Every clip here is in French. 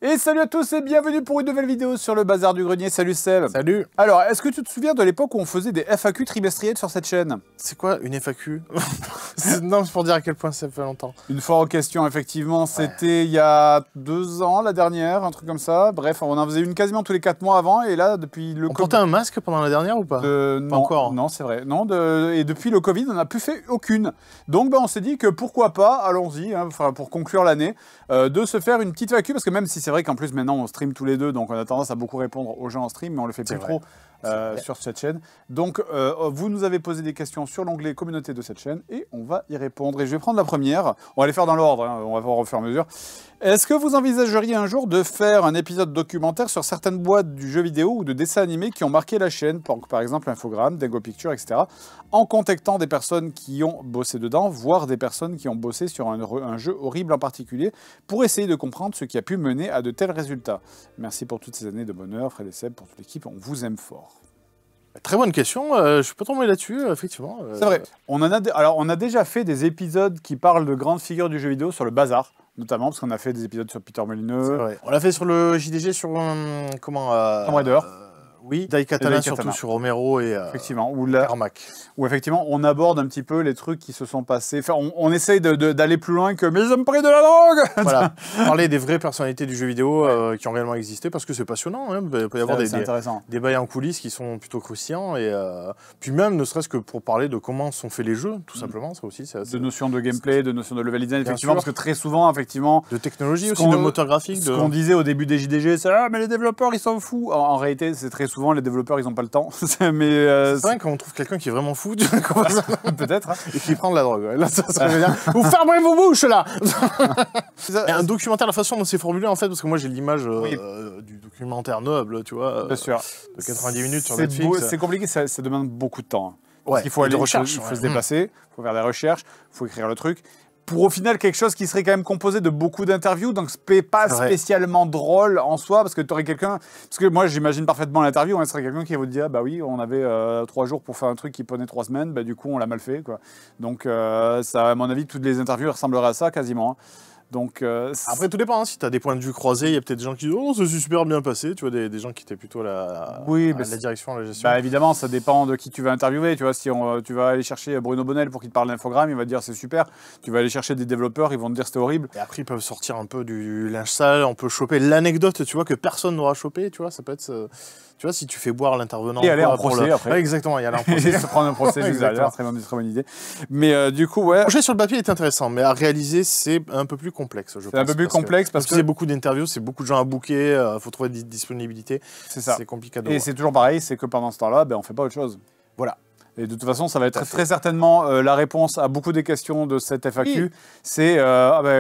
Et salut à tous et bienvenue pour une nouvelle vidéo sur le bazar du grenier. Salut Seb. Salut. Alors, est-ce que tu te souviens de l'époque où on faisait des FAQ trimestriels sur cette chaîne? C'est quoi une FAQ? Non, c'est pour dire à quel point ça fait longtemps. Une fois en question, effectivement, c'était il y a 2 ans, la dernière, un truc comme ça. Bref, on en faisait une quasiment tous les 4 mois avant et là, depuis le On portait un masque pendant la dernière ou pas? Non, pas encore. Non, c'est vrai. Non, et depuis le Covid, on n'a plus fait aucune. Donc, on s'est dit que pourquoi pas, allons-y, hein, pour conclure l'année, de se faire une petite FAQ, parce que même si c'est vrai qu'en plus maintenant on stream tous les deux, donc on a tendance à beaucoup répondre aux gens en stream, mais on le fait plus trop sur cette chaîne. Donc vous nous avez posé des questions sur l'onglet communauté de cette chaîne et on va y répondre. Et je vais prendre la première, on va les faire dans l'ordre, hein, on va voir au fur et à mesure. Est-ce que vous envisageriez un jour de faire un épisode documentaire sur certaines boîtes du jeu vidéo ou de dessins animés qui ont marqué la chaîne, par exemple Infogrames, Dingo Pictures, etc., en contactant des personnes qui ont bossé dedans, voire des personnes qui ont bossé sur un jeu horrible en particulier, pour essayer de comprendre ce qui a pu mener à de tels résultats? Merci pour toutes ces années de bonheur, Fred et Seb, pour toute l'équipe, on vous aime fort. Très bonne question, je suis pas tombé là-dessus, effectivement. C'est vrai, on a déjà fait des épisodes qui parlent de grandes figures du jeu vidéo sur le bazar, notamment parce qu'on a fait des épisodes sur Peter Molineux. On l'a fait sur le JDG, sur Tomb Raider. Oui, Daikatana surtout sur Romero et effectivement, Carmack. Où effectivement on aborde un petit peu les trucs qui se sont passés. Enfin, on essaye d'aller plus loin que « mais ils ont pris de la drogue !» Voilà, parler des vraies personnalités du jeu vidéo qui ont réellement existé, parce que c'est passionnant. Hein. Il peut y avoir des bails en coulisses qui sont plutôt croustillants. Et puis même, ne serait-ce que pour parler de comment sont faits les jeux, tout simplement, ça aussi. De notions de gameplay, de notions de level design, effectivement, parce que très souvent, effectivement... De technologie aussi, de moteur graphique. Ce qu'on disait au début des JDG, c'est « ah, mais les développeurs, ils s'en foutent !» En réalité, c'est très souvent, les développeurs, ils n'ont pas le temps. C'est vrai qu'on trouve quelqu'un qui est vraiment fou, peut-être, hein. Et qui prend de la drogue. Ouais. Là, ça serait bien. Vous fermez vos bouches, là. Et un documentaire, la façon dont c'est formulé, en fait, parce que moi, j'ai l'image du documentaire noble, tu vois. Bien sûr. De 90 minutes sur Netflix. C'est compliqué, ça demande beaucoup de temps. Ouais, parce qu'il faut aller recherches, il faut se déplacer, il faut faire des recherches, il faut écrire le truc. Pour au final quelque chose qui serait quand même composé de beaucoup d'interviews, donc c'est pas spécialement drôle en soi, parce que tu aurais quelqu'un... Parce que moi j'imagine parfaitement l'interview, ce serait quelqu'un qui va vous dire, bah oui, on avait 3 jours pour faire un truc qui prenait 3 semaines, bah du coup on l'a mal fait, quoi. Donc ça, à mon avis, toutes les interviews ressembleraient à ça quasiment. Hein. Donc, après, tout dépend. Hein. Si tu as des points de vue croisés, il y a peut-être des gens qui disent « Oh, ça s'est super bien passé ». Tu vois, des gens qui étaient plutôt à la direction, à la gestion. Bah, évidemment, ça dépend de qui tu vas interviewer. Tu vois, si tu vas aller chercher Bruno Bonnel pour qu'il te parle d'infogramme, il va te dire « c'est super ». Tu vas aller chercher des développeurs, ils vont te dire « c'était horrible ». Et après, ils peuvent sortir un peu du linge sale, on peut choper l'anecdote, tu vois, que personne n'aura chopé, tu vois, ça peut être... Tu vois, si tu fais boire l'intervenant... Et aller en procès après. Ouais, exactement, il y a aller en procès. Se prendre un procès juste derrière, très bonne idée. Mais du coup, ouais... Le projet sur le papier est intéressant, mais à réaliser, c'est un peu plus complexe, je pense. C'est un peu plus complexe parce que... c'est beaucoup d'interviews, c'est beaucoup de gens à booker, il faut trouver des disponibilités. C'est ça. C'est compliqué. Et c'est toujours pareil, c'est que pendant ce temps-là, on fait pas autre chose. Voilà. Et de toute façon, ça va être très certainement la réponse à beaucoup des questions de cette FAQ. C'est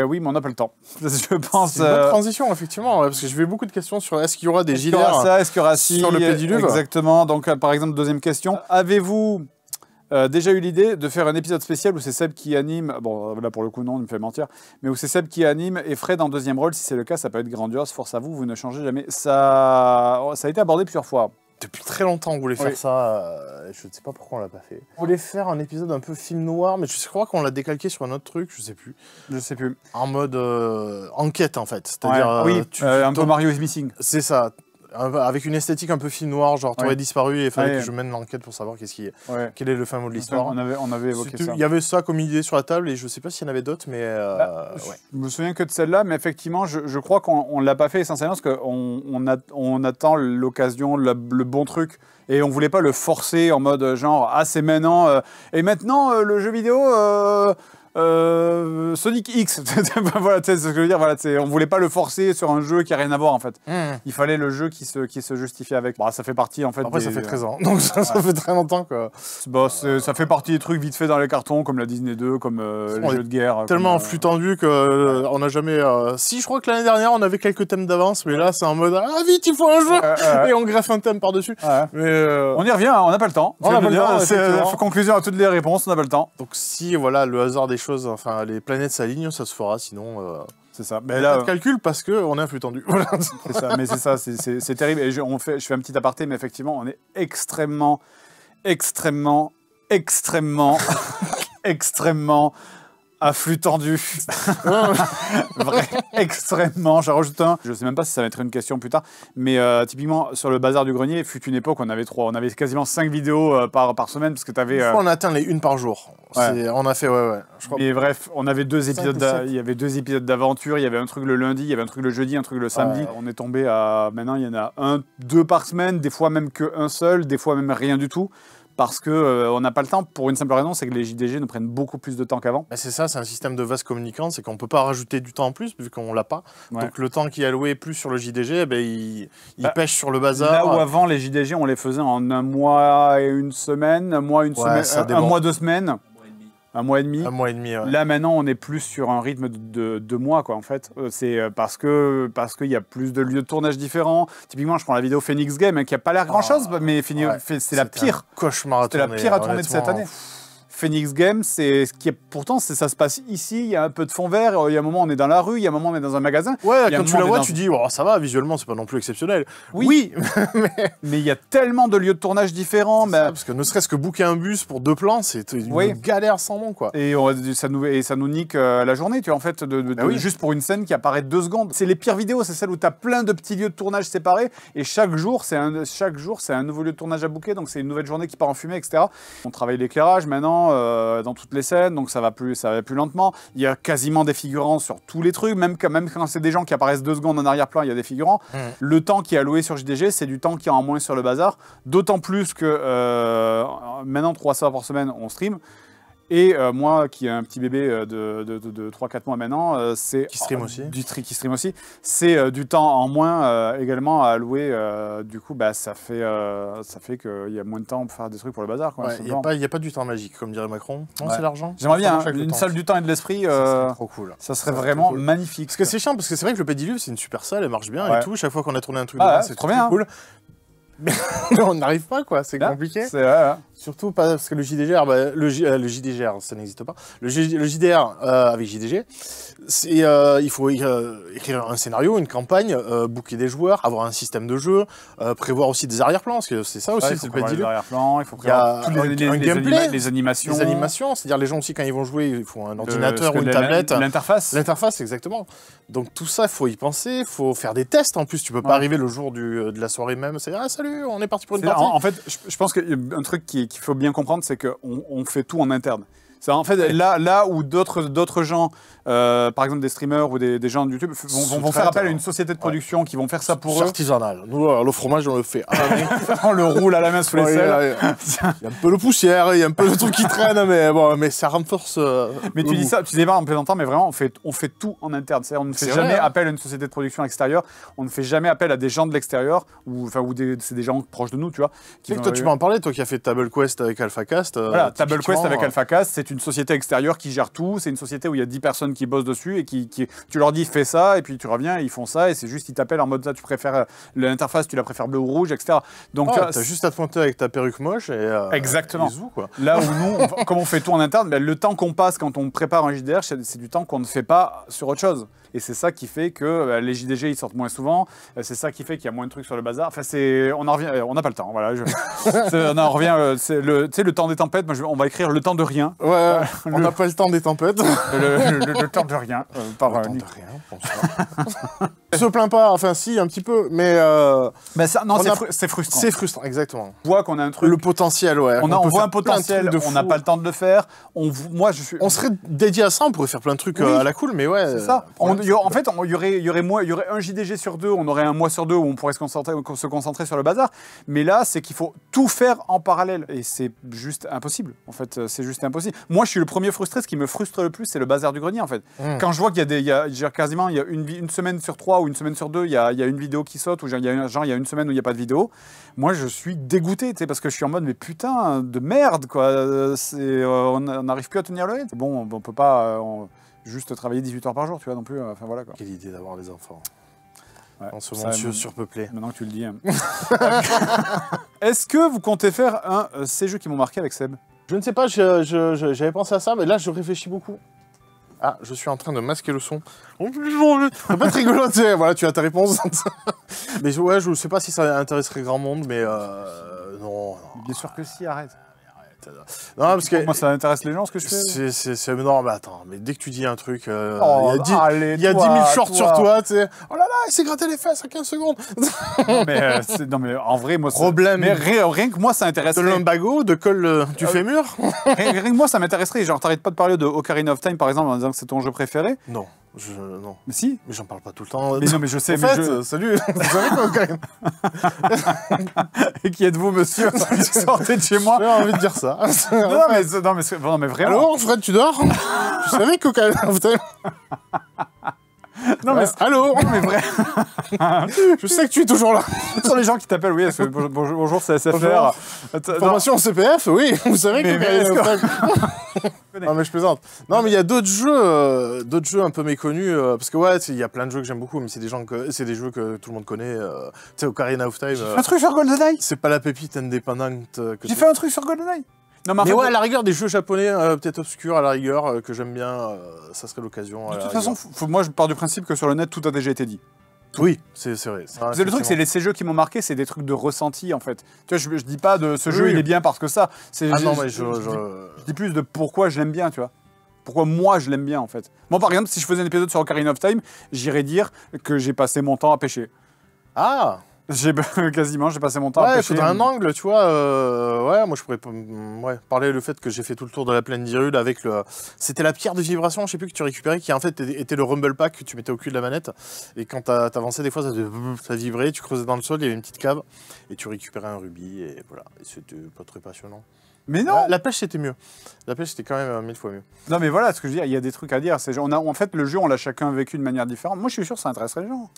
oui, mais on n'a pas le temps. Je pense. C'est une bonne transition, effectivement, parce que je vais beaucoup de questions sur est-ce qu'il y aura des gileads est-ce qu'il y aura sur le pédiluve. Exactement. Donc, par exemple, deuxième question. Avez-vous déjà eu l'idée de faire un épisode spécial où c'est Seb qui anime, bon là pour le coup non, il me fait mentir, mais où c'est Seb qui anime et Fred en deuxième rôle? Si c'est le cas, ça peut être grandiose. Force à vous, vous ne changez jamais. Ça a été abordé plusieurs fois. Depuis très longtemps, on voulait faire ça. Je ne sais pas pourquoi on l'a pas fait. On voulait faire un épisode un peu film noir, mais je crois qu'on l'a décalqué sur un autre truc, je sais plus. Je sais plus. En mode enquête, en fait. C'est-à-dire... un peu Mario is Missing. C'est ça. Avec une esthétique un peu film noir, genre t'aurais disparu et il fallait que je mène l'enquête pour savoir quel est le fin mot de l'histoire. On avait évoqué ça. Il y avait ça comme idée sur la table et je sais pas s'il y en avait d'autres, mais je me souviens que de celle-là, mais effectivement, je crois qu'on l'a pas fait essentiellement parce qu'on attend l'occasion, le bon truc. Et on voulait pas le forcer en mode genre, ah c'est maintenant, et maintenant le jeu vidéo... Sonic X, voilà, c'est ce que je veux dire. Voilà, on voulait pas le forcer sur un jeu qui a rien à voir en fait. Il fallait le jeu qui se justifiait avec. Bah, ça fait partie en fait. Après, ça fait 13 ans, donc ça fait très longtemps quoi. Bah, ça fait partie des trucs vite fait dans les cartons, comme la Disney 2, comme les jeux de guerre. Tellement en flux tendu que on n'a jamais. Si, je crois que l'année dernière on avait quelques thèmes d'avance, mais là c'est en mode ah vite il faut un jeu et on greffe un thème par dessus. Mais on y revient, on n'a pas le temps. On n'a pas le temps. Conclusion à toutes les réponses, on n'a pas le temps. Donc si voilà le hasard des choses, enfin les planètes s'alignent, ça se fera, sinon... c'est ça. Mais là, pas de calcul parce qu'on est un flux tendu. C'est ça, mais c'est ça, c'est terrible. Et je fais un petit aparté, mais effectivement, on est extrêmement À flux tendu. Vrai, extrêmement. J'en rajoute un. Je sais même pas si ça va être une question plus tard. Mais typiquement, sur le bazar du grenier, fut une époque où on avait 3. On avait quasiment 5 vidéos par semaine parce que tu avais. On a atteint les 1 par jour. Ouais. On a fait, ouais. Je crois. Et bref, on avait 2 épisodes. Il y avait 2 épisodes d'aventure. Il y avait un truc le lundi, il y avait un truc le jeudi, un truc le samedi. Ouais. On est tombé à. Maintenant, il y en a 1, 2 par semaine. Des fois même qu'un seul. Des fois même rien du tout. Parce qu'on n'a pas le temps, pour une simple raison, c'est que les JDG nous prennent beaucoup plus de temps qu'avant. C'est ça, c'est un système de vase communicant, c'est qu'on ne peut pas rajouter du temps en plus, vu qu'on ne l'a pas. Ouais. Donc le temps qui est alloué plus sur le JDG, il pêche sur le bazar. Là où avant, les JDG, on les faisait en 1 mois et 1 semaine, 1 mois, 1 semaine, 1 mois, 2 semaines. 1 mois et demi. 1 mois et demi, ouais. Là, maintenant, on est plus sur un rythme de 2 mois, quoi, en fait. C'est parce qu'il y a plus de lieux de tournage différents. Typiquement, je prends la vidéo Phoenix Game, qui n'a pas l'air grand-chose, mais c'est la pire. Cauchemar à tourner. C'était la pire à tourner de cette année. Phoenix Game, pourtant ça se passe ici, il y a un peu de fond vert, il y a un moment on est dans la rue, il y a un moment on est dans un magasin. Ouais, quand tu la vois, tu dis oh, ça va, visuellement c'est pas non plus exceptionnel. Oui. Mais il y a tellement de lieux de tournage différents. Ça, parce que ne serait-ce que booker un bus pour 2 plans, c'est une galère sans nom, quoi. Et ça nous nique la journée, tu vois, en fait, juste pour une scène qui apparaît 2 secondes. C'est les pires vidéos, c'est celles où tu as plein de petits lieux de tournage séparés, et chaque jour c'est un nouveau lieu de tournage à booker, donc c'est une nouvelle journée qui part en fumée, etc. On travaille l'éclairage maintenant. Dans toutes les scènes, donc ça va plus lentement. Il y a quasiment des figurants sur tous les trucs, même quand c'est des gens qui apparaissent 2 secondes en arrière-plan, il y a des figurants. Le temps qui est alloué sur JDG, c'est du temps qui est en moins sur le bazar, d'autant plus que maintenant 3 soirs par semaine, on stream. Et moi, qui ai un petit bébé de 3-4 mois maintenant, c'est qui stream aussi. Qui stream aussi, c'est du temps en moins également à allouer. Du coup, ça fait qu'il y a moins de temps pour faire des trucs pour le bazar. Il n'y a pas du temps magique, comme dirait Macron. Non, c'est l'argent. J'aimerais bien une salle du temps et de l'esprit. Ça trop cool. Ça serait vraiment magnifique. Parce que c'est chiant, parce que c'est vrai que le Pédiluve, c'est une super salle, elle marche bien et tout. Chaque fois qu'on a tourné un truc, c'est trop bien. Cool. Mais on n'arrive pas, quoi, c'est compliqué. C'est vrai, hein. Surtout parce que le JDGR, le JDGR, ça n'existe pas. Le JDR avec JDG, il faut écrire un scénario, une campagne, booker des joueurs, avoir un système de jeu, prévoir aussi des arrière-plans, parce que c'est ça aussi, c'est le Pédiluve. Il faut prévoir tous un gameplay, les animations. Les animations, c'est-à-dire les gens aussi, quand ils vont jouer, il faut un ordinateur ou une tablette. L'interface. L'interface, exactement. Donc tout ça, il faut y penser, il faut faire des tests en plus. Tu peux pas arriver le jour de la soirée même, c'est ah salut, on est parti pour une partie. En fait, je pense qu'un truc qu'il faut bien comprendre, c'est qu'on fait tout en interne. En fait, là où d'autres gens, par exemple des streamers ou des gens de YouTube, vont faire appel à une société de production qui vont faire ça pour eux. C'est artisanal. Nous, le fromage, on le fait. On le roule à la main sous les selles. Il y a un peu de poussière, il y a un peu de trucs qui traînent, mais ça renforce. Mais tu dis pas en plaisantant, mais vraiment, on fait tout en interne. On ne fait jamais appel à une société de production extérieure. On ne fait jamais appel à des gens de l'extérieur, c'est des gens proches de nous, tu vois. Toi, tu m'en parlais, toi qui as fait Table Quest avec AlphaCast. Voilà, Table Quest avec AlphaCast, c'est une société extérieure qui gère tout. C'est une société où il y a 10 personnes qui bossent dessus et tu leur dis fais ça et puis tu reviens, ils font ça et c'est juste ils t'appellent en mode ça tu préfères l'interface, tu la préfères bleu ou rouge, etc. Donc t'as juste à te pointer avec ta perruque moche et exactement. Bisous, quoi. Là où nous, comme on fait tout en interne, le temps qu'on passe quand on prépare un JDR, c'est du temps qu'on ne fait pas sur autre chose. Et c'est ça qui fait que les JDG ils sortent moins souvent. C'est ça qui fait qu'il y a moins de trucs sur le bazar. Enfin, on en revient, on n'a pas le temps. Voilà, on en revient. Le temps des tempêtes. Moi, on va écrire le temps de rien. Ouais, on n'a pas le temps des tempêtes. Le temps de rien. Le temps de rien. Bonsoir. Je se plains pas. Enfin, si, un petit peu, mais. C'est frustrant. C'est frustrant, exactement. On voit qu'on a un truc. Le potentiel, ouais. On voit un potentiel. On n'a pas le temps de le faire. On serait dédié à ça. On pourrait faire plein de trucs à la cool, mais ouais. C'est ça. En fait, il y aurait un JDG sur 2, on aurait un mois sur 2 où on pourrait se concentrer sur le bazar. Mais là, c'est qu'il faut tout faire en parallèle. Et c'est juste impossible. En fait, c'est juste impossible. Moi, je suis le premier frustré. Ce qui me frustre le plus, c'est le bazar du grenier, en fait. Quand je vois qu'il y a quasiment une semaine sur 3 ou une semaine sur 2, il y a une vidéo qui saute, ou il y a une semaine où il n'y a pas de vidéo. Moi, je suis dégoûté, parce que je suis en mode, mais putain, de merde, quoi. On n'arrive plus à tenir le rythme. Bon, on peut pas... juste travailler 18 heures par jour, tu vois, non plus. Enfin, voilà, quoi. Quelle idée d'avoir des enfants. Ouais, en ce monde surpeuplé. Maintenant que tu le dis. Hein. Est-ce que vous comptez faire ces jeux qui m'ont marqué avec Seb? Je ne sais pas, j'avais pensé à ça, mais là, je réfléchis beaucoup. Ah, je suis en train de masquer le son. C'est pas rigolo, tu sais. Voilà, tu as ta réponse. Mais ouais, je ne sais pas si ça intéresserait grand monde, mais non. Bien sûr que si, arrête. Non, parce que... Moi, ça intéresse les gens, ce que je fais. C'est énorme. Attends, mais dès que tu dis un truc, il y y a 10 000 shorts sur toi, tu sais. Oh là là, il s'est gratté les fesses à 15 secondes. non, mais en vrai, moi... Problème. Mais rien que moi, ça intéresserait. De lumbago, de col du fémur. Rien que moi, ça m'intéresserait. Genre, t'arrêtes pas de parler de Ocarina of Time, par exemple, en disant que c'est ton jeu préféré? Non. Non. Mais si. Mais j'en parle pas tout le temps. Mais non, mais je sais. En fait, salut. Vous savez quoi, Ocarina? Et qui êtes-vous, monsieur? Sortez de chez moi. J'ai envie de dire ça. non, mais vraiment. Allô, Fred, tu dors? Tu savais qu'Ocarina of Time... Non, mais allô? Non, mais vrai. Je sais que tu es toujours là. Ce sont les gens qui t'appellent, oui. Bonjour, c'est SFR. Formation en CPF, oui. Vous savez que... Non, mais je plaisante. Non, mais il y a d'autres jeux un peu méconnus. Parce que, ouais, il y a plein de jeux que j'aime beaucoup, mais c'est des jeux que tout le monde connaît. Tu sais, Ocarina of Time. Un truc sur GoldenEye? C'est pas la pépite indépendante. J'ai fait un truc sur GoldenEye. Non, mais ouais, à la rigueur, des jeux japonais peut-être obscurs, à la rigueur, que j'aime bien, ça serait l'occasion. De toute façon, moi, je pars du principe que sur le net, tout a déjà été dit. Oui, c'est vrai. C'est le truc, c'est ces jeux qui m'ont marqué, c'est des trucs de ressenti, en fait. Tu vois, je dis pas de ce jeu, il est bien parce que ça. Non, mais je dis plus de pourquoi je l'aime bien, tu vois. Pourquoi moi, je l'aime bien, en fait. Moi, par exemple, si je faisais un épisode sur Ocarina of Time, j'irais dire que j'ai passé mon temps à pêcher. Ah! Quasiment, j'ai passé mon temps à pêcher. Ouais, il faudrait un angle, tu vois. Ouais, moi je pourrais parler le fait que j'ai fait tout le tour de la plaine d'Hyrule avec le... C'était la pierre de vibration, je sais plus, que tu récupérais, qui en fait était le rumble pack que tu mettais au cul de la manette. Et quand t'avançais, des fois, ça vibrait, tu creusais dans le sol, il y avait une petite cave, et tu récupérais un rubis, et voilà. Et c'était pas très passionnant. Mais non! La pêche, c'était mieux. La pêche, c'était quand même 1000 fois mieux. Non, mais voilà, ce que je veux dire, il y a des trucs à dire. En fait, le jeu, on l'a chacun vécu de manière différente. Moi, je suis sûr que ça intéresserait les gens.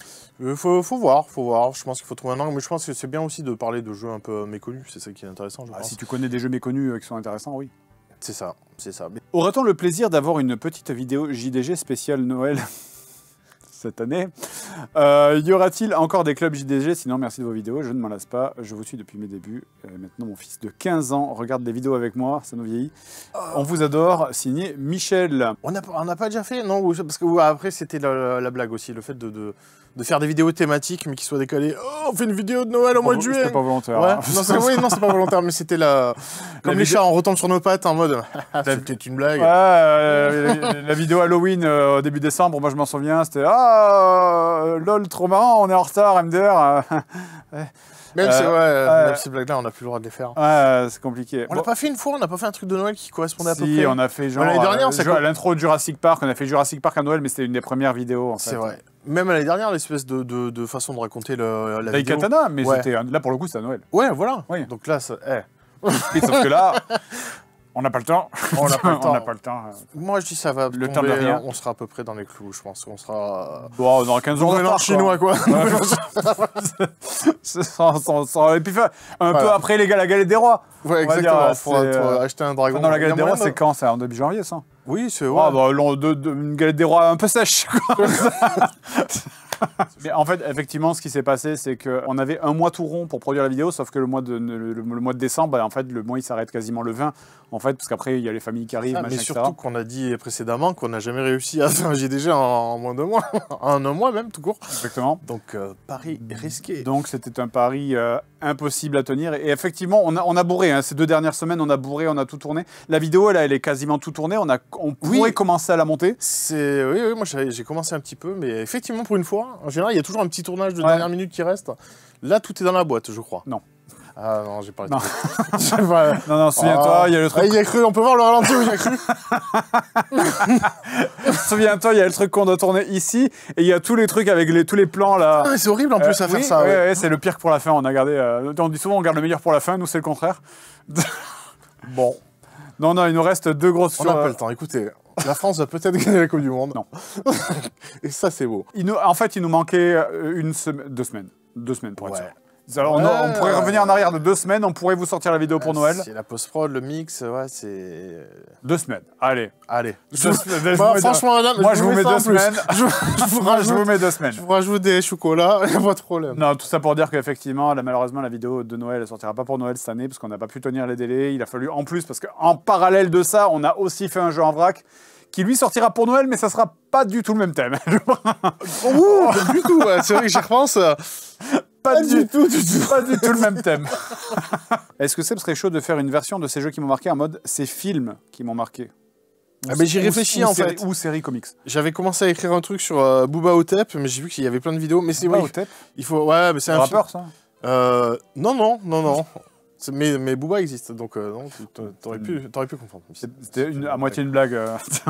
Faut voir. Je pense qu'il faut trouver un angle, mais je pense que c'est bien aussi de parler de jeux un peu méconnus. C'est ça qui est intéressant, je pense. Si tu connais des jeux méconnus qui sont intéressants, oui. C'est ça. Aura-t-on le plaisir d'avoir une petite vidéo JDG spéciale Noël cette année? Y aura-t-il encore des clubs JDG? Sinon, merci de vos vidéos, je ne m'en lasse pas, je vous suis depuis mes débuts. Maintenant, mon fils de 15 ans regarde les vidéos avec moi, ça nous vieillit. On vous adore, signé Michel. On n'a pas déjà fait? Non, parce que après, c'était la blague aussi, le fait de faire des vidéos thématiques, mais qui soient décalées. Oh, on fait une vidéo de Noël au mois de juillet. C'était pas volontaire. Ouais. Non, c'est pas volontaire, mais c'était comme les chats, on retombe sur nos pattes en mode c'était une blague. La vidéo Halloween au début décembre, moi je m'en souviens, c'était lol, trop marrant, on est en retard, MDR. Même ces blagues-là, on n'a plus le droit de les faire. Ouais, c'est compliqué. On l'a pas fait une fois, on n'a pas fait un truc de Noël qui correspondait à peu près. Si, on a fait genre l'année dernière, à l'intro de Jurassic Park, on a fait Jurassic Park à Noël, mais c'était une des premières vidéos en fait. C'est vrai. Même l'année dernière, l'espèce de façon de raconter la vidéo. Daikatana, mais là pour le coup, c'était à Noël. Ouais, voilà. Oui. Donc là, sauf que là, on n'a pas le temps. On n'a pas le temps. Moi, je dis ça va. Le temps de rien. On sera à peu près dans les clous, je pense. On sera. Bon, on aura 15 jours de retard. Chinois, quoi. Et puis un peu après la galette des rois. Ouais, exactement. Faut acheter un dragon. Non, la galette des rois, c'est quand? C'est en début janvier, ça? Oui, c'est vrai. Une galette des rois un peu sèche, quoi. Mais en fait, effectivement, ce qui s'est passé, c'est qu'on avait un mois tout rond pour produire la vidéo, sauf que le mois de décembre, en fait, le mois il s'arrête quasiment le 20, en fait, parce qu'après il y a les familles qui arrivent, mais surtout qu'on a dit précédemment qu'on n'a jamais réussi à faire un JDG en moins de mois, en un mois même, tout court. Exactement. Donc pari risqué. Donc c'était un pari impossible à tenir. Et effectivement, on a bourré. Hein. Ces 2 dernières semaines, on a bourré, on a tout tourné. La vidéo, elle est quasiment tout tournée. On pourrait commencer à la monter. Oui, moi j'ai commencé un petit peu, mais effectivement, pour une fois, en général, il y a toujours un petit tournage de dernière minute qui reste. Là, tout est dans la boîte, je crois. Non. Ah non, j'ai pas le temps. Non, souviens-toi, il y a le truc... il y a cru, on peut voir le ralenti où il y a cru. Souviens-toi, il y a le truc qu'on doit tourner ici, et il y a tous les trucs avec tous les plans là. Ah, c'est horrible en plus à faire ça. Ouais, c'est le pire que pour la fin, on a gardé... on dit souvent on garde le meilleur pour la fin, nous c'est le contraire. Bon. Non, il nous reste 2 grosses... On n'a pas le temps, écoutez... La France va peut-être gagner la Coupe du Monde. Non. Et ça, c'est beau. En fait, il nous manquait 2 semaines. 2 semaines pour être sûr. Alors, on pourrait revenir en arrière de 2 semaines, on pourrait vous sortir la vidéo pour Noël. C'est la post-prod, le mix, c'est... 2 semaines, allez. 2 semaines. Franchement, madame, moi je vous mets 2 semaines. Je vous mets 2 semaines. Je vous rajoute des chocolats, il n'y a pas de problème. Non, tout ça pour dire qu'effectivement, malheureusement, la vidéo de Noël ne sortira pas pour Noël cette année, parce qu'on n'a pas pu tenir les délais. Il a fallu, en plus, parce qu'en parallèle de ça, on a aussi fait un jeu en vrac, qui lui sortira pour Noël, mais ça sera pas du tout le même thème. Pas du tout, c'est vrai que j'y repense. Pas du tout le même thème. Est-ce que Seb serait chaud de faire une version de ces jeux qui m'ont marqué en mode ces films qui m'ont marqué? Ah ben j'y réfléchis en fait. Ou série comics. J'avais commencé à écrire un truc sur Booba Hotep, mais j'ai vu qu'il y avait plein de vidéos. Mais c'est Booba Hotep. Il faut. Ouais, mais c'est un rappeur ça. Non. Mais Booba existe, donc non, t'aurais pu comprendre. C'était à moitié une blague.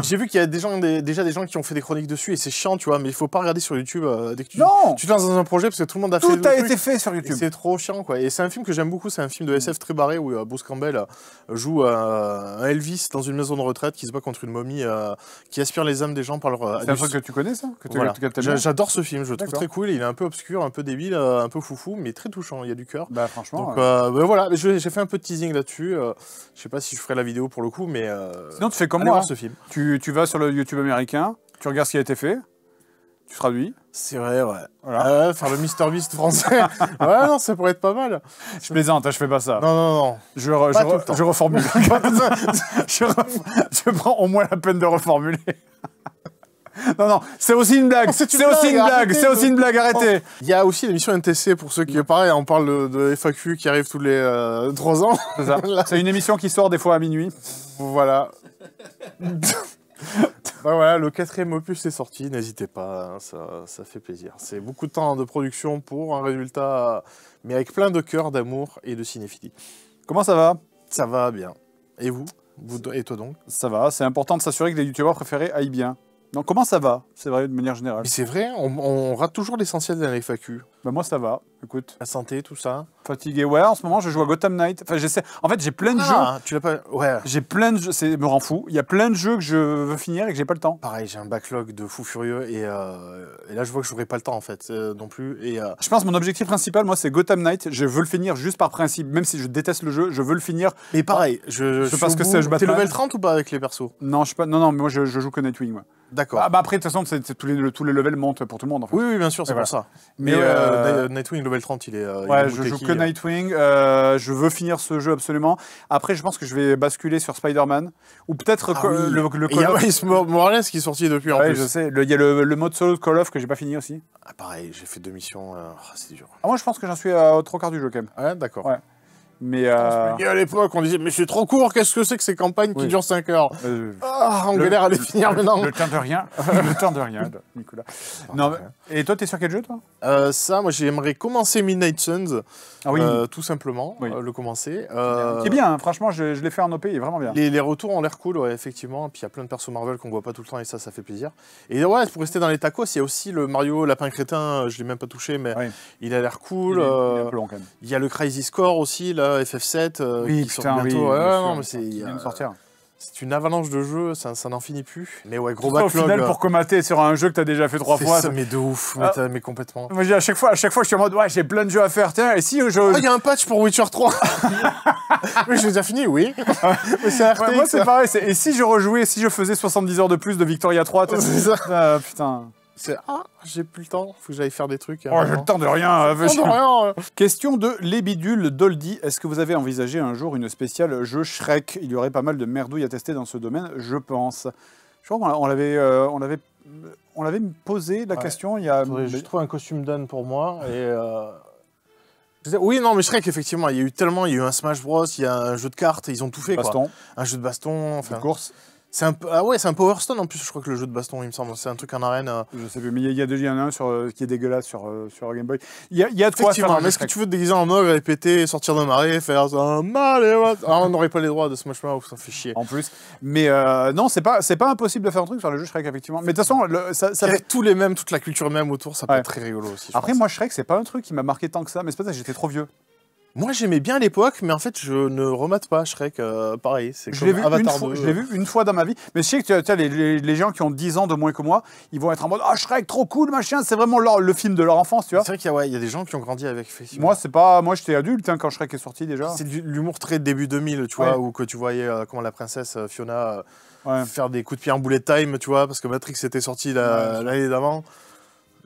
J'ai vu qu'il y a déjà des gens qui ont fait des chroniques dessus et c'est chiant, tu vois, mais il faut pas regarder sur YouTube dès que tu te lances dans un projet parce que tout le monde a fait Tout a été fait sur YouTube. C'est trop chiant, quoi. Et c'est un film que j'aime beaucoup, c'est un film de SF très barré où Bruce Campbell joue un Elvis dans une maison de retraite qui se bat contre une momie qui aspire les âmes des gens par leur... C'est un truc que tu connais, ça? Voilà. J'adore ce film, je le trouve très cool, il est un peu obscur, un peu débile, un peu foufou, mais très touchant, il y a du cœur. Bah franchement... Donc voilà, j'ai fait un peu de teasing là-dessus. Je sais pas si je ferai la vidéo pour le coup, mais sinon tu fais comme moi. Ce film. Tu vas sur le YouTube américain, tu regardes ce qui a été fait, tu traduis. C'est vrai, ouais. Voilà. Faire le MrBeast français. Ouais, non, ça pourrait être pas mal. Je plaisante, je fais pas ça. Non. Je reformule. je prends au moins la peine de reformuler. Non, c'est aussi une blague. C'est aussi une blague, arrêtez. Il y a aussi l'émission NTC pour ceux qui, pareil, on parle de FAQ qui arrive tous les 3 ans. C'est ça. C'est une émission qui sort des fois à minuit. Voilà. Voilà, le 4e opus est sorti, n'hésitez pas, hein, ça fait plaisir. C'est beaucoup de temps de production pour un résultat, mais avec plein de cœur, d'amour et de cinéphilie. Comment ça va? Ça va bien. Et vous? Et toi donc? Ça va, c'est important de s'assurer que les youtubeurs préférés aillent bien. Donc comment ça va? C'est vrai de manière générale. Mais c'est vrai, on rate toujours l'essentiel dans les FAQ. Bah moi ça va, écoute. La santé, tout ça. Fatigué, ouais, en ce moment je joue à Gotham Knight. Enfin j'essaie. En fait j'ai plein de jeux. Tu l'as pas. Ouais. J'ai plein de jeux, ça me rend fou. Il y a plein de jeux que je veux finir et que j'ai pas le temps. Pareil, j'ai un backlog de fou furieux et là je vois que j'aurai pas le temps en fait non plus. Et je pense que mon objectif principal, moi, c'est Gotham Knight. Je veux le finir juste par principe, même si je déteste le jeu, je veux le finir. Et pareil, je parce que c'est T'es level 30 ou pas avec les persos? Non, je suis pas. Non, mais moi je joue que Nightwing. Ouais. D'accord. Bah après, de toute façon, tous les levels montent pour tout le monde. En fait. Oui, bien sûr, c'est pour ça. Mais Nightwing level 30, il est. Ouais, je joue que Nightwing. Je veux finir ce jeu absolument. Après, je pense que je vais basculer sur Spider-Man. Ou peut-être le Call of. Il y a Morales qui est sorti depuis en plus. Je sais. Il y a le mode solo de Call of que j'ai pas fini aussi. Ah, pareil, j'ai fait 2 missions. C'est dur. Moi, je pense que j'en suis à 3/4 du jeu quand même. Ouais, d'accord. Ouais. Mais et à l'époque, on disait, mais c'est trop court, qu'est-ce que c'est que ces campagnes qui durent 5 heures on galère à les finir maintenant. Le temps de rien. Le temps de rien, Nicolas. Non, et toi, t'es sur quel jeu, toi? Ça, moi, j'aimerais commencer Midnight Suns. Ah oui. Tout simplement, le commencer. C'est bien, hein, franchement, je l'ai fait en OP, il est vraiment bien. Les retours ont l'air cool, ouais, effectivement. Puis il y a plein de persos Marvel qu'on voit pas tout le temps et ça fait plaisir. Et ouais, pour rester dans les tacos, il y a aussi le Mario Lapin Crétin, je l'ai même pas touché, mais il a l'air cool. Il est un peu long, quand même. Il y a le Crazy Score aussi, là, FF7, qui sort bientôt. Il vient de sortir. C'est une avalanche de jeux, ça n'en finit plus. Mais ouais, gros backlog. Au final, pour commenter sur un jeu que t'as déjà fait 3 fois. Ça, mais de ouf, mais complètement. Moi, à chaque fois, je suis en mode, ouais, j'ai plein de jeux à faire. Tiens, et si je. Il y a un patch pour Witcher 3. Oui, j'ai déjà fini, oui. Mais c'est RTX. Moi, c'est pareil. Et si je rejouais, si je faisais 70 heures de plus de Victoria 3, c'est ça. Putain. J'ai plus le temps, faut que j'aille faire des trucs. J'ai le temps de rien. Question de Les Bidules Doldy. Est-ce que vous avez envisagé un jour une spéciale jeu Shrek? Il y aurait pas mal de merdouilles à tester dans ce domaine, je pense. Je crois qu'on l'avait posé la question il y a... J'ai trouvé un costume d'âne pour moi et... Oui, non, mais Shrek, effectivement, il y a eu un Smash Bros, il y a un jeu de cartes, ils ont tout fait, baston. Quoi. Un jeu de baston, de course. C'est un Power Stone en plus, je crois que le jeu de baston, il me semble. C'est un truc en arène. Je sais plus, mais il y en a un qui est dégueulasse sur Game Boy. Il y a de quoi faire. Mais est-ce que tu veux te déguiser en ogre et péter, sortir d'un marais, faire un mal et on n'aurait pas les droits de Smash Mouth, ça fait chier. En plus. Mais non, c'est pas impossible de faire un truc sur le jeu Shrek, effectivement. Mais de toute façon, ça fait tous les mêmes, toute la culture même autour, ça peut être très rigolo aussi. Après, moi, Shrek, c'est pas un truc qui m'a marqué tant que ça, mais c'est pas ça, j'étais trop vieux. Moi, j'aimais bien à l'époque, mais en fait, je ne remate pas Shrek. Pareil, c'est comme Avatar 2. Je l'ai vu une fois dans ma vie. Mais je sais que tu as les gens qui ont 10 ans de moins que moi, ils vont être en mode « Ah, Shrek, trop cool, machin !» C'est vraiment le film de leur enfance, tu vois. C'est vrai qu'il y a des gens qui ont grandi avec, effectivement. Moi, j'étais adulte quand Shrek est sorti, déjà. C'est de l'humour très début 2000, tu vois, où que tu voyais comment la princesse Fiona faire des coups de pied en bullet time, tu vois, parce que Matrix était sorti l'année d'avant.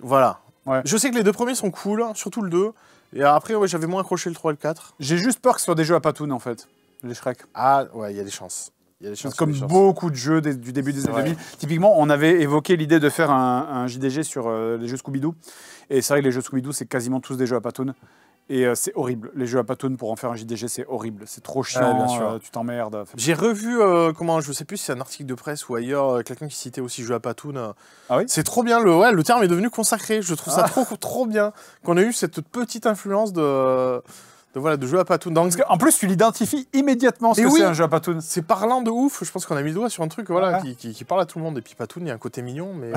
Voilà. Ouais. Je sais que les 2 premiers sont cool, surtout le 2. Et après, j'avais moins accroché le 3 et le 4. J'ai juste peur que ce soit des jeux à patoun, en fait, les Shrek. Ah, ouais, il y a des chances. Comme beaucoup de jeux du début des années 2000. Typiquement, on avait évoqué l'idée de faire un JDG sur les jeux Scooby-Doo. Et c'est vrai que les jeux Scooby-Doo, c'est quasiment tous des jeux à patoun. Et c'est horrible. Les jeux à Patoon pour en faire un JDG, c'est horrible. C'est trop chiant, bien sûr. Tu t'emmerdes. J'ai revu, je sais plus si c'est un article de presse ou ailleurs, quelqu'un qui citait aussi jeux à Patoon. Ah oui? C'est trop bien, le terme est devenu consacré. Je trouve ça trop bien qu'on ait eu cette petite influence de jeux à Patoon. En plus, tu l'identifies immédiatement ce que c'est un jeu à Patoon. C'est parlant de ouf. Je pense qu'on a mis le doigt sur un truc qui parle à tout le monde. Et puis Patoon, il y a un côté mignon, mais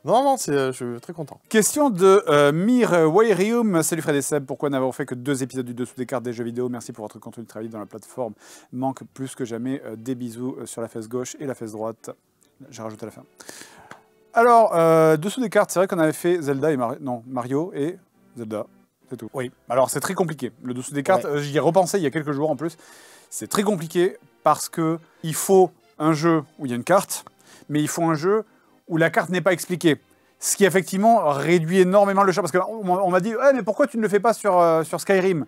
non, je suis très content. Question de Mir Wairium. Salut Fred et Seb, pourquoi n'avons fait que 2 épisodes du dessous des cartes des jeux vidéo? Merci pour votre contenu de travail dans la plateforme. Manque plus que jamais des bisous sur la fesse gauche et la fesse droite. J'ai rajouté à la fin. Alors, dessous des cartes, c'est vrai qu'on avait fait Zelda et Mario et Zelda. C'est tout. Oui. Alors c'est très compliqué. Le dessous des cartes, j'y ai repensé il y a quelques jours en plus. C'est très compliqué parce que il faut un jeu où il y a une carte, mais il faut un jeu où la carte n'est pas expliquée. Ce qui effectivement réduit énormément le champ. Parce qu'on m'a dit mais pourquoi tu ne le fais pas sur Skyrim?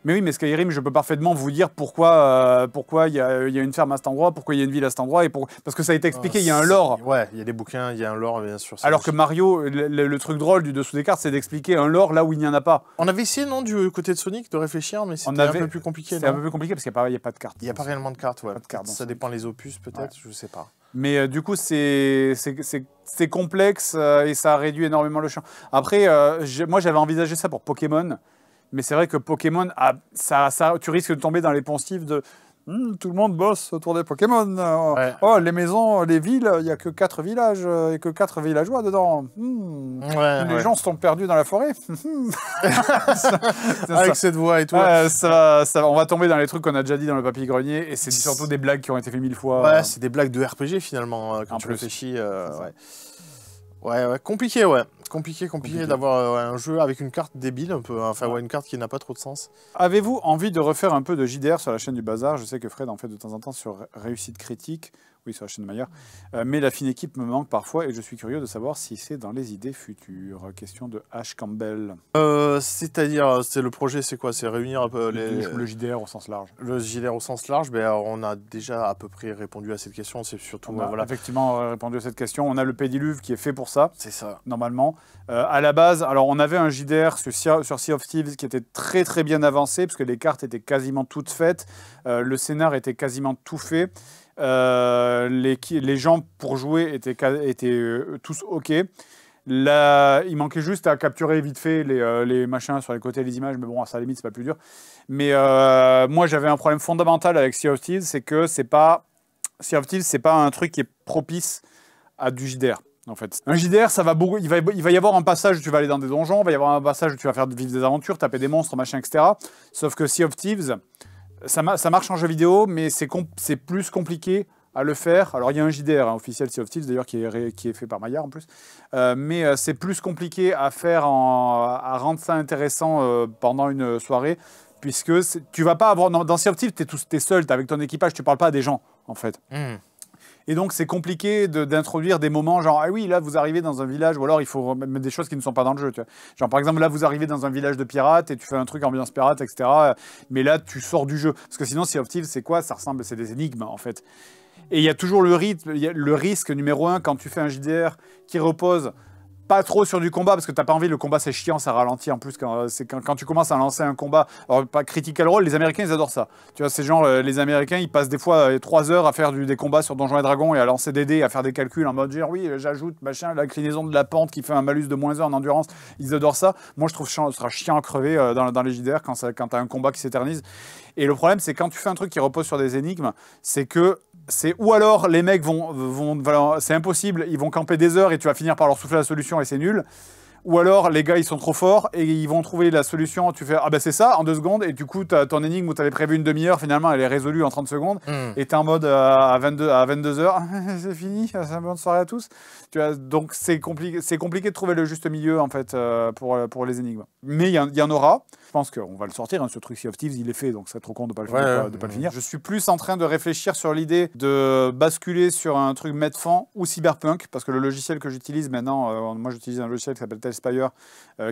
Mais oui, mais Skyrim, je peux parfaitement vous dire pourquoi il y a une ferme à cet endroit, pourquoi il y a une ville à cet endroit, parce que ça a été expliqué, il y a un lore. Ouais, il y a des bouquins, il y a un lore, bien sûr. Alors que Mario, le truc drôle du dessous des cartes, c'est d'expliquer un lore là où il n'y en a pas. On avait essayé, non, du côté de Sonic, de réfléchir, mais c'était un peu plus compliqué. C'est un peu plus compliqué parce qu'il n'y a pas de carte. Il n'y a pas réellement de cartes, ouais. Pas de carte, ça dépend les opus, peut-être, je sais pas. Mais du coup, c'est complexe et ça réduit énormément le champ. Après, moi, j'avais envisagé ça pour Pokémon. Mais c'est vrai que Pokémon, tu risques de tomber dans les poncifs de tout le monde bosse autour des Pokémon. Oh, les maisons, les villes, il n'y a que 4 villages et que 4 villageois dedans. Les gens sont perdus dans la forêt. Avec cette voix et tout. On va tomber dans les trucs qu'on a déjà dit dans le papier grenier et c'est surtout des blagues qui ont été faites 1000 fois. Ouais, c'est des blagues de RPG finalement, quand tu réfléchis. Ouais, compliqué, ouais. Compliqué d'avoir un jeu avec une carte débile, un peu, une carte qui n'a pas trop de sens. Avez-vous envie de refaire un peu de JDR sur la chaîne du Bazar? Je sais que Fred en fait de temps en temps sur Réussite Critique, oui, sur la chaîne de Maillard. Mais la fine équipe me manque parfois et je suis curieux de savoir si c'est dans les idées futures. Question de H. Campbell. C'est-à-dire, le projet, c'est quoi? C'est réunir un peu le JDR au sens large. Le JDR au sens large, on a déjà à peu près répondu à cette question. C'est surtout. On a effectivement répondu à cette question. On a le Pédiluve qui est fait pour ça. C'est ça. Normalement. À la base, alors on avait un JDR sur Sea of Thieves qui était très très bien avancé parce que les cartes étaient quasiment toutes faites. Le scénar était quasiment tout fait. Les gens pour jouer étaient tous OK. Là, il manquait juste à capturer vite fait les machins sur les côtés des images, mais bon, à sa limite, c'est pas plus dur. Mais moi, j'avais un problème fondamental avec Sea of Thieves, c'est que Sea of Thieves, c'est pas un truc qui est propice à du JDR. En fait. Un JDR, il va y avoir un passage où tu vas aller dans des donjons, il va y avoir un passage où tu vas vivre des aventures, taper des monstres, machin, etc. Sauf que Sea of Thieves, ça marche en jeu vidéo, mais c'est plus compliqué à le faire. Alors, il y a un JDR officiel Sea of Thieves, d'ailleurs, qui est fait par Maillard, en plus. Mais c'est plus compliqué à faire, à rendre ça intéressant pendant une soirée, puisque tu vas pas avoir... Dans Sea of Thieves, t'es seul, t'es avec ton équipage, tu parles pas à des gens, en fait. Et donc, c'est compliqué d'introduire des moments genre, ah oui, là, vous arrivez dans un village, ou alors il faut mettre des choses qui ne sont pas dans le jeu. Tu vois. Genre, par exemple, là, vous arrivez dans un village de pirates et tu fais un truc ambiance pirate, etc. Mais là, tu sors du jeu. Parce que sinon, Sea of Thieves, c'est quoi? C'est des énigmes, en fait. Et il y a toujours le risque numéro 1 quand tu fais un JDR qui repose pas trop sur du combat, parce que t'as pas envie, le combat c'est chiant, ça ralentit en plus quand tu commences à lancer un combat. Alors pas Critical Role, les Américains ils adorent ça. Tu vois, ces gens, les Américains ils passent des fois 3 heures à faire des combats sur Donjons et Dragons et à lancer des dés, à faire des calculs en mode dire oui j'ajoute machin, l'inclinaison de la pente qui fait un malus de -1 en endurance, ils adorent ça. Moi je trouve ça sera chiant à crever dans les JDR quand t'as un combat qui s'éternise. Et le problème c'est quand tu fais un truc qui repose sur des énigmes, ou alors les mecs c'est impossible, ils vont camper des heures et tu vas finir par leur souffler la solution et c'est nul. Ou alors les gars ils sont trop forts et ils vont trouver la solution, tu fais ah ben c'est ça en 2 secondes et du coup ton énigme où tu avais prévu une demi-heure finalement elle est résolue en 30 secondes et tu es en mode à 22h, c'est fini, c'est une bonne soirée à tous. Tu vois, donc c'est compliqué de trouver le juste milieu en fait pour les énigmes. Mais il y en aura. Je pense qu'on va le sortir, ce truc Sea of Thieves, il est fait, donc c'est trop con de ne pas le finir. Je suis plus en train de réfléchir sur l'idée de basculer sur un truc Medfan ou Cyberpunk, parce que le logiciel que j'utilise maintenant, moi j'utilise un logiciel qui s'appelle Spire,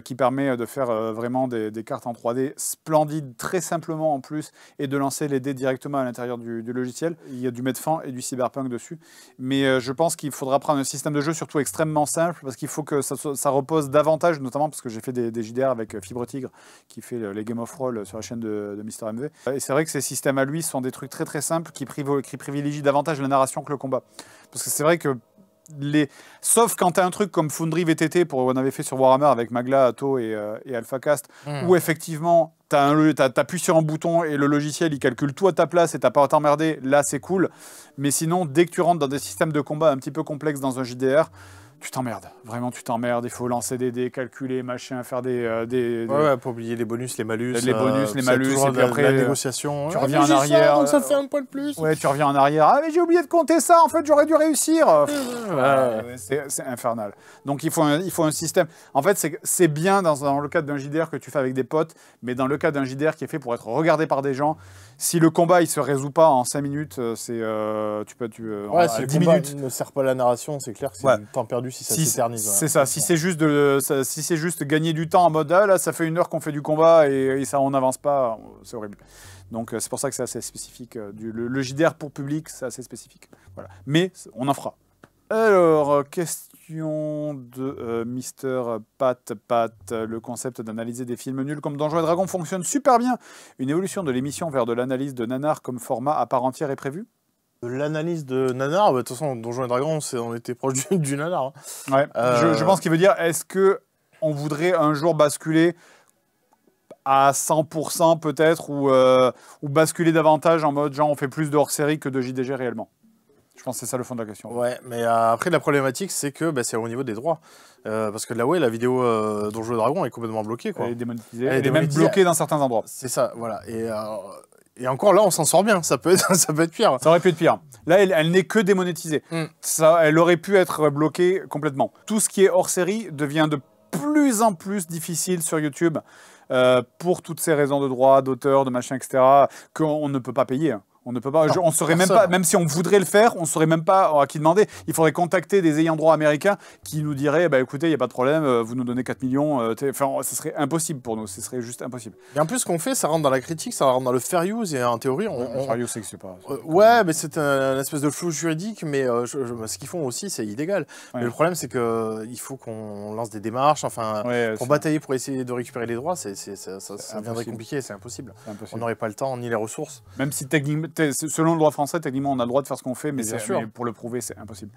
qui permet de faire vraiment des cartes en 3D splendides, très simplement en plus, et de lancer les dés directement à l'intérieur du logiciel. Il y a du Medfan et du Cyberpunk dessus. Mais je pense qu'il faudra prendre un système de jeu surtout extrêmement simple, parce qu'il faut que ça repose davantage, notamment parce que j'ai fait des JDR avec Fibre Tigre, qui fait les Game of Roll sur la chaîne de Mister MV. Et c'est vrai que ces systèmes à lui sont des trucs très très simples qui privilégient davantage la narration que le combat. Parce que c'est vrai que sauf quand tu as un truc comme Foundry VTT, on avait fait sur Warhammer avec Magla, Atto et AlphaCast, où effectivement, tu appuies sur un bouton et le logiciel, il calcule tout à ta place et tu n'as pas à t'emmerder, là c'est cool. Mais sinon, dès que tu rentres dans des systèmes de combat un petit peu complexes dans un JDR, tu t'emmerdes, vraiment tu t'emmerdes, il faut lancer des dés, calculer, machin, faire Ouais, pas oublier les bonus, les malus. Les bonus, les malus, et puis après, la négociation. Tu reviens en arrière. Ça, donc ça fait un poil plus. Ouais, tu reviens en arrière. Ah, mais j'ai oublié de compter ça, en fait, j'aurais dû réussir. C'est infernal. Donc il faut un système. En fait, c'est bien dans le cadre d'un JDR que tu fais avec des potes, mais dans le cadre d'un JDR qui est fait pour être regardé par des gens, si le combat il se résout pas en 5 minutes, si le 10 minutes ne sert pas la narration, c'est clair que c'est du temps perdu si ça s'éternise. C'est ça. Si c'est juste gagner du temps en mode là, ça fait 1 heure qu'on fait du combat et ça on n'avance pas, c'est horrible. Donc c'est pour ça que c'est assez spécifique. Le JDR pour public, c'est assez spécifique. Voilà. Mais on en fera. Alors, question de Mister Pat. Le concept d'analyser des films nuls comme Donjons et Dragons fonctionne super bien. Une évolution de l'émission vers de l'analyse de nanar comme format à part entière est prévue? L'analyse de nanar, de toute façon, Donjons et Dragons, on était proche du nanar. Hein. Ouais. Je pense qu'il veut dire, est-ce qu'on voudrait un jour basculer à 100% peut-être, ou basculer davantage en mode genre on fait plus de hors-série que de JDG réellement? Je pense que c'est ça le fond de la question. Ouais, mais après la problématique c'est que c'est au niveau des droits. Parce que là ouais, la vidéo Donjons et Dragons est complètement bloquée, quoi. Elle est démonétisée. Elle est même bloquée dans certains endroits. C'est ça, voilà. Et encore là, on s'en sort bien, ça peut être pire. Ça aurait pu être pire. Là, elle n'est que démonétisée. Elle aurait pu être bloquée complètement. Tout ce qui est hors-série devient de plus en plus difficile sur YouTube pour toutes ces raisons de droit, d'auteur, de machin, etc., qu'on ne peut pas payer. On ne peut pas, on saurait même pas, même si on voudrait le faire, on ne saurait même pas à qui demander. Il faudrait contacter des ayants droit américains qui nous diraient, écoutez, il n'y a pas de problème, vous nous donnez 4 millions. Enfin, ce serait impossible pour nous, ce serait juste impossible. Et en plus, ce qu'on fait, ça rentre dans la critique, ça rentre dans le fair use, et en théorie, le fair use, c'est que c'est pas... ouais, mais c'est une espèce de flou juridique, mais ce qu'ils font aussi, c'est illégal. Ouais. Mais le problème, c'est qu'il faut qu'on lance des démarches, enfin, pour batailler, pour essayer de récupérer les droits, ça deviendrait compliqué, c'est impossible. On n'aurait pas le temps, ni les ressources. Même si techniquement, selon le droit français, techniquement, on a le droit de faire ce qu'on fait, mais pour le prouver, c'est impossible.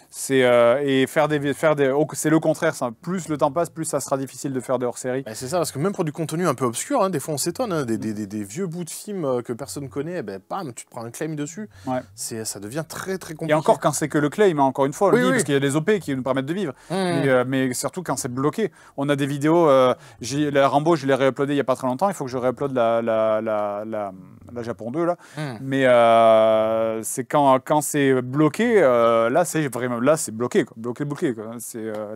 Et c'est le contraire. Ça. Plus le temps passe, plus ça sera difficile de faire des hors-série. C'est ça, parce que même pour du contenu un peu obscur, hein, des fois on s'étonne, des vieux bouts de films que personne connaît, bam, tu te prends un claim dessus. Ouais. Ça devient très très compliqué. Et encore quand c'est que le claim, encore une fois, parce qu'il y a des OP qui nous permettent de vivre. Mais surtout quand c'est bloqué. On a des vidéos, la Rambo, je l'ai réuploadé il n'y a pas très longtemps, il faut que je réuploade la Japon 2 là. Mais c'est quand c'est bloqué, là c'est vraiment c'est bloqué, quoi. Bloqué quoi.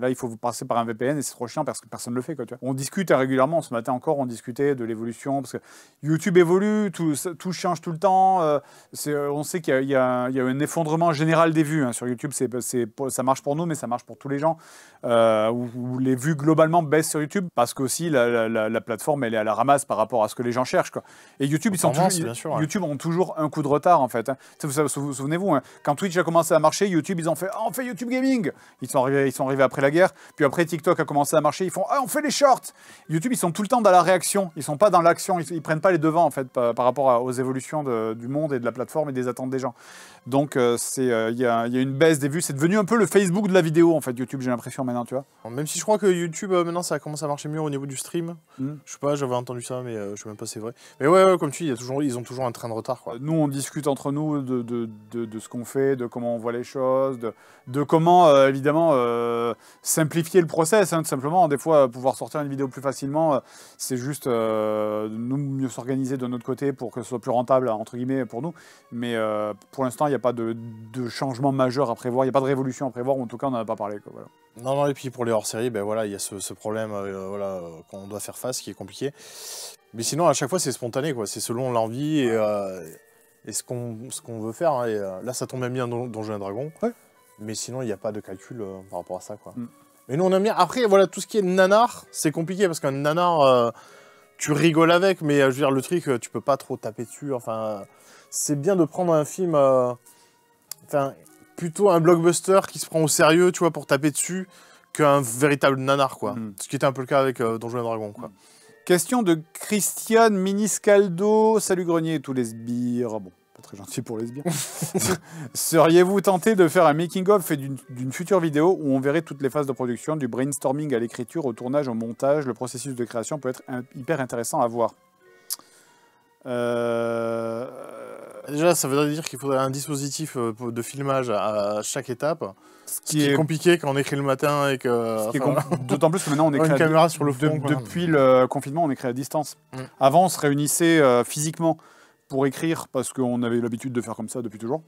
Là il faut passer par un VPN et c'est trop chiant parce que personne ne le fait, quoi, tu vois. On discute régulièrement, ce matin encore on discutait de l'évolution parce que YouTube évolue, tout change tout le temps. On sait qu'il y a un effondrement général des vues, hein, sur YouTube. Ça marche pour nous, mais ça marche pour tous les gens où les vues globalement baissent sur YouTube parce qu'aussi la plateforme elle est à la ramasse par rapport à ce que les gens cherchent, quoi. Et YouTube YouTube ont toujours un coup de retard, en fait, hein. Vous souvenez-vous, hein, quand Twitch a commencé à marcher, YouTube ils ont fait on fait YouTube Gaming. Ils sont arrivés après la guerre. Puis après TikTok a commencé à marcher, ils font on fait les shorts. YouTube ils sont tout le temps dans la réaction, ils sont pas dans l'action, ils prennent pas les devants en fait par rapport aux évolutions du monde et de la plateforme et des attentes des gens. Donc il y a une baisse des vues, c'est devenu un peu le Facebook de la vidéo en fait, YouTube, j'ai l'impression maintenant, tu vois. Même si je crois que YouTube maintenant ça commence à marcher mieux au niveau du stream. Je sais pas, j'avais entendu ça, mais je sais même pas si c'est vrai. Mais ouais, comme tu dis, ils ont toujours un train de retard, quoi. Nous on discute entre nous de ce qu'on fait, de comment on voit les choses, de comment évidemment simplifier le process, hein, tout simplement. Des fois pouvoir sortir une vidéo plus facilement, c'est juste nous mieux s'organiser de notre côté pour que ce soit plus rentable entre guillemets pour nous. Mais pour l'instant il n'y a pas de changement majeur à prévoir, il n'y a pas de révolution à prévoir, ou en tout cas on n'en a pas parlé, quoi, voilà. Non, et puis pour les hors-séries, voilà, il y a ce problème qu'on doit faire face qui est compliqué. Mais sinon à chaque fois c'est spontané, quoi, c'est selon l'envie et ce qu'on veut faire, hein. Et là ça tombe même bien dans Donjons et Dragons. Ouais. Mais sinon il n'y a pas de calcul par rapport à ça, quoi. Mais nous, on aime bien. Après, voilà, tout ce qui est nanar, c'est compliqué parce qu'un nanar, tu rigoles avec, mais je veux dire, le truc, tu peux pas trop taper dessus. Enfin, c'est bien de prendre un film, enfin, plutôt un blockbuster qui se prend au sérieux, tu vois, pour taper dessus, qu'un véritable nanar, quoi. Ce qui était un peu le cas avec Donjons et Dragons, quoi. Question de Christiane Miniscaldo. Salut Grenier et tous les sbires. Bon, pas très gentil pour les sbires. Seriez-vous tenté de faire un making-of d'une future vidéo où on verrait toutes les phases de production, du brainstorming à l'écriture, au tournage, au montage? Le processus de création peut être hyper intéressant à voir. Déjà, ça veut dire qu'il faudrait un dispositif de filmage à chaque étape. Ce qui est compliqué quand on écrit le matin et que... D'autant plus que maintenant on écrit une caméra sur le front. Depuis le confinement, on écrit à distance. Avant, on se réunissait physiquement pour écrire parce qu'on avait l'habitude de faire comme ça depuis toujours.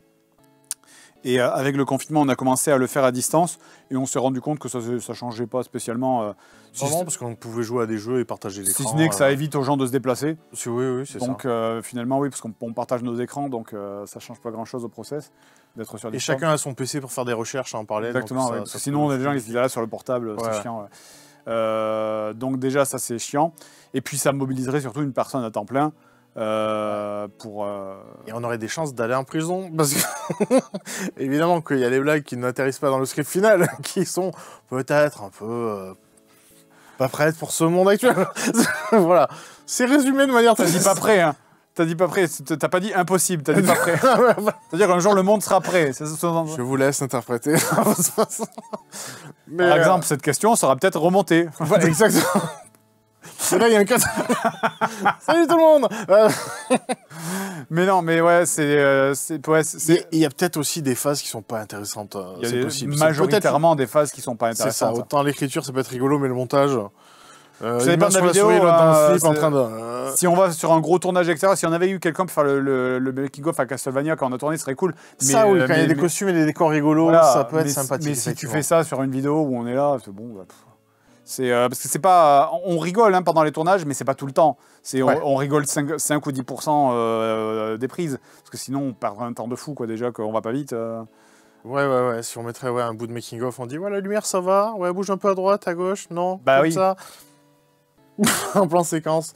Et avec le confinement, on a commencé à le faire à distance et on s'est rendu compte que ça ne changeait pas spécialement. Non, parce qu'on pouvait jouer à des jeux et partager l'écran. Si ce n'est que ça évite aux gens de se déplacer. Oui, c'est ça. Donc finalement, oui, parce qu'on partage nos écrans, donc ça ne change pas grand-chose au process d'être sur des. Et chacun a son PC pour faire des recherches en parallèle. Exactement, donc parce que sinon, on a des gens qui se disent là sur le portable, c'est chiant. Ouais. Donc déjà, ça c'est chiant. Et puis ça mobiliserait surtout une personne à temps plein. Et on aurait des chances d'aller en prison parce que évidemment qu'il y a des blagues qui n'atterrissent pas dans le script final qui sont peut-être un peu pas prêtes pour ce monde actuel. Voilà, c'est résumé de manière très... T'as dit pas prêt, hein. T'as dit pas prêt, t'as pas dit impossible, t'as dit pas prêt. C'est-à-dire qu'un jour le monde sera prêt. Je vous laisse interpréter. Mais par exemple, cette question sera peut-être remontée. Voilà, exactement. Et là, il y a un cas. Salut tout le monde. Mais non, mais ouais, il y a peut-être aussi des phases qui sont pas intéressantes. Il y a majoritairement des phases qui sont pas intéressantes. C'est ça. Autant l'écriture, ça peut être rigolo, mais le montage. Vous savez pas de la vidéo, si on va sur un gros tournage extérieur, si on avait eu quelqu'un pour faire le making-of à Castlevania quand on a tourné, ce serait cool. Ça, oui, quand il y a des costumes et des décors rigolos, voilà, ça peut être sympathique. Mais si tu fais ça sur une vidéo où on est là, c'est bon. Parce que c'est pas... On rigole hein, pendant les tournages, mais c'est pas tout le temps. On rigole 5 ou 10% des prises. Parce que sinon, on perdrait un temps de fou, quoi, déjà, qu'on va pas vite. Ouais. Si on mettrait un bout de making-of, on dit, ouais, la lumière, ça va. Ouais, bouge un peu à droite, à gauche. Non, bah comme oui. ça. En plan séquence.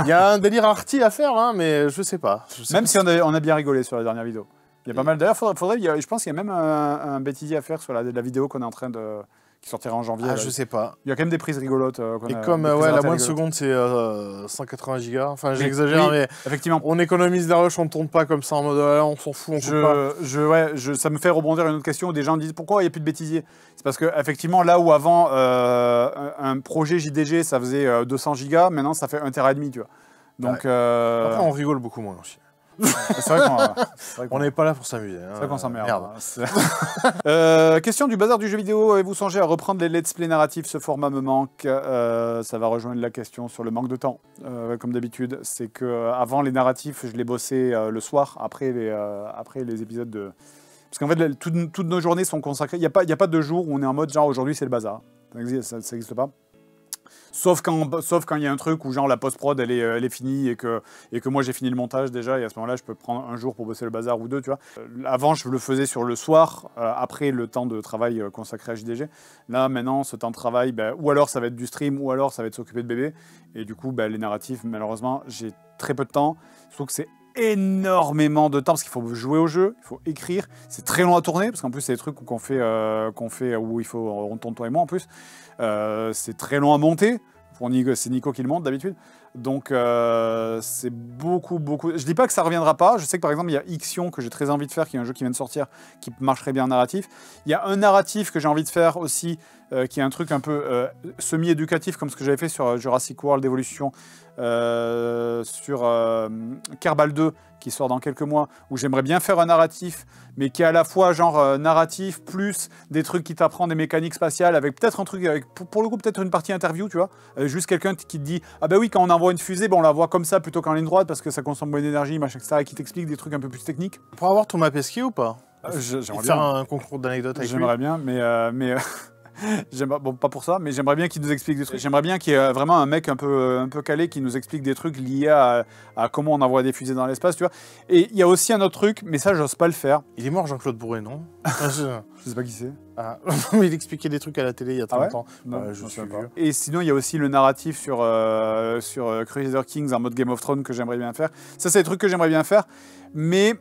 Il y a un délire arty à faire, hein, mais je sais pas. Même si on a bien rigolé sur la dernière vidéo. Il y a pas mal. D'ailleurs, je pense qu'il y a même un bêtisier à faire sur la vidéo qu'on est en train de... qui sortira en janvier. Je sais pas. Il y a quand même des prises rigolotes. Et comme la moindre seconde, c'est 180 gigas. Enfin, j'exagère, mais effectivement. On économise la rush, on ne tourne pas comme ça en mode on s'en fout, on coupe pas. Ça me fait rebondir à une autre question où des gens disent pourquoi il n'y a plus de bêtisier. C'est parce qu'effectivement, là où avant, un projet JDG, ça faisait 200 gigas, maintenant ça fait 1,5 TB, tu vois. Donc, après, on rigole beaucoup moins aussi. C'est vrai qu'on n'est pas là pour s'amuser. C'est vrai qu'on s'emmerde. Question du bazar du jeu vidéo. Avez-vous songé à reprendre les let's play narratifs? Ce format me manque. Ça va rejoindre la question sur le manque de temps. Comme d'habitude, c'est que avant les narratifs, je les bossais le soir, après les épisodes de... Parce qu'en fait, toutes nos journées sont consacrées. Il n'y a pas de jour où on est en mode genre aujourd'hui c'est le bazar. Ça n'existe pas. Sauf quand il y a un truc où genre la post-prod elle est finie et que moi j'ai fini le montage déjà, et à ce moment-là je peux prendre un jour pour bosser le bazar ou deux, tu vois. Avant je le faisais sur le soir, après le temps de travail consacré à JDG. Là maintenant ce temps de travail, ou alors ça va être du stream, ou alors ça va être s'occuper de bébé. Et du coup les narratifs, malheureusement j'ai très peu de temps. Je trouve que c'est énormément de temps parce qu'il faut jouer au jeu, il faut écrire, c'est très long à tourner parce qu'en plus c'est des trucs qu'on fait où on tourne toi et moi en plus. C'est très long à monter. C'est Nico qui le monte d'habitude. Donc c'est beaucoup. Je dis pas que ça reviendra pas. Je sais que par exemple il y a Ixion que j'ai très envie de faire, qui est un jeu qui vient de sortir, qui marcherait bien en narratif. Il y a un narratif que j'ai envie de faire aussi, qui est un truc un peu semi-éducatif comme ce que j'avais fait sur Jurassic World Evolution, sur Kerbal 2 qui sort dans quelques mois, où j'aimerais bien faire un narratif, mais qui est à la fois genre narratif plus des trucs qui t'apprennent des mécaniques spatiales, avec peut-être un truc, pour le coup peut-être une partie interview, tu vois, juste quelqu'un qui te dit ah bah oui, quand on envoie une fusée, on la voit comme ça plutôt qu'en ligne droite parce que ça consomme moins d'énergie, machin, etc., et qui t'explique des trucs un peu plus techniques. Pour avoir Thomas Pesquet ou pas? J'aimerais faire un concours d'anecdotes avec lui. J'aimerais bien, mais Bon, pas pour ça, mais j'aimerais bien qu'il nous explique des trucs. J'aimerais bien qu'il y ait vraiment un mec un peu calé qui nous explique des trucs liés à comment on envoie des fusées dans l'espace, tu vois. Et il y a aussi un autre truc, mais ça, j'ose pas le faire. Il est mort, Jean-Claude Bourré, non? Je sais pas qui c'est. Ah. Il expliquait des trucs à la télé il y a très longtemps. Non, je suis vieux. Et sinon, il y a aussi le narratif sur Crusader Kings en mode Game of Thrones que j'aimerais bien faire. Ça, c'est des trucs que j'aimerais bien faire. Mais